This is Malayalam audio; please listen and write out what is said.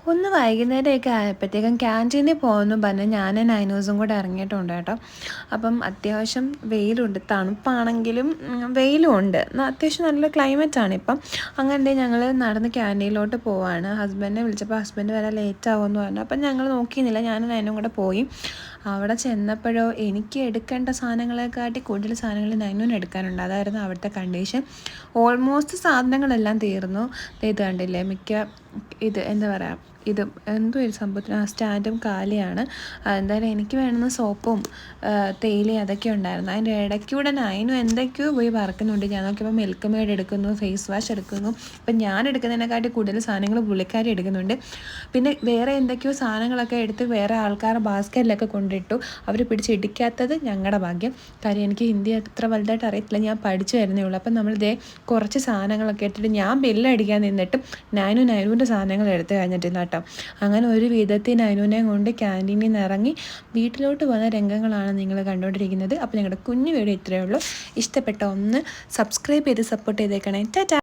ഒന്ന് വൈകുന്നേരമൊക്കെ ആയപ്പോഴത്തേക്കും ക്യാൻറ്റീനിൽ പോകുമെന്ന് പറഞ്ഞ് ഞാനും നൈനൂസും കൂടെ ഇറങ്ങിയിട്ടുണ്ട് കേട്ടോ. അപ്പം അത്യാവശ്യം വെയിലുണ്ട്, തണുപ്പാണെങ്കിലും വെയിലും ഉണ്ട്, അത്യാവശ്യം നല്ല ക്ലൈമറ്റാണ് ഇപ്പം. അങ്ങനെ ഞങ്ങൾ നടന്ന് ക്യാൻറ്റീനിലോട്ട് പോവാണ്. ഹസ്ബൻഡിനെ വിളിച്ചപ്പോൾ ഹസ്ബൻഡ് വരാൻ ലേറ്റ് ആവുമെന്ന് പറഞ്ഞു. അപ്പം ഞങ്ങൾ നോക്കിയിരുന്നില്ല, ഞാനും നൈനും കൂടെ പോയി. അവിടെ ചെന്നപ്പോഴോ എനിക്ക് എടുക്കേണ്ട സാധനങ്ങളെക്കാട്ടി കൂടുതൽ സാധനങ്ങൾ നൈനൂന് എടുക്കാനുണ്ട്. അതായിരുന്നു അവിടുത്തെ കണ്ടീഷൻ. ഓൾമോസ്റ്റ് സാധനങ്ങളെല്ലാം തീർന്നു. ഇത് കണ്ടില്ലേ, ഇത് എന്താ പറയുക, ഇത് എന്തോ ഒരു സംഭവത്തിന് സ്റ്റാൻഡും കാലിയാണ്. എന്തായാലും എനിക്ക് വേണമെന്ന് സോപ്പും തേയിലയും അതൊക്കെ ഉണ്ടായിരുന്നു. അതിൻ്റെ ഇടയ്ക്കൂടെ നൈനും എന്തൊക്കെയോ പോയി പറക്കുന്നുണ്ട്. ഞാൻ നോക്കിയപ്പോൾ മിൽക്ക് മെയ്ഡ് എടുക്കുന്നു, ഫേസ് വാഷ് എടുക്കുന്നു. അപ്പം ഞാൻ എടുക്കുന്നതിനെക്കാട്ടി കൂടുതൽ സാധനങ്ങൾ പുള്ളിക്കാരി എടുക്കുന്നുണ്ട്. പിന്നെ വേറെ എന്തൊക്കെയോ സാധനങ്ങളൊക്കെ എടുത്ത് വേറെ ആൾക്കാർ ബാസ്ക്കറ്റിലൊക്കെ കൊണ്ടിട്ടു. അവർ പിടിച്ചിടിക്കാത്തത് ഞങ്ങളുടെ ഭാഗ്യം. കാര്യം എനിക്ക് ഹിന്ദി അത്ര വലുതായിട്ട് അറിയത്തില്ല, ഞാൻ പഠിച്ചു വരുന്നേ ഉള്ളൂ. അപ്പം നമ്മളിതേ കുറച്ച് സാധനങ്ങളൊക്കെ എടുത്തിട്ട് ഞാൻ ബില്ലടിക്കാൻ നിന്നിട്ടും നൈനുവിൻ്റെ സാധനങ്ങൾ എടുത്ത് കഴിഞ്ഞിട്ടില്ല കേട്ടോ. അങ്ങനെ ഒരു വിധത്തിൽ നൈനുവിനെ കൊണ്ട് ക്യാൻറ്റീനിൽ നിന്ന് ഇറങ്ങി വീട്ടിലോട്ട് വന്ന രംഗങ്ങളാണ് നിങ്ങൾ കണ്ടുകൊണ്ടിരിക്കുന്നത്. അപ്പോൾ ഞങ്ങളുടെ കുഞ്ഞു വീഡിയോ ഇത്രയേ ഉള്ളൂ. ഇഷ്ടപ്പെട്ട ഒന്ന് സബ്സ്ക്രൈബ് ചെയ്ത് സപ്പോർട്ട് ചെയ്തേക്കണേ. ടാറ്റാ.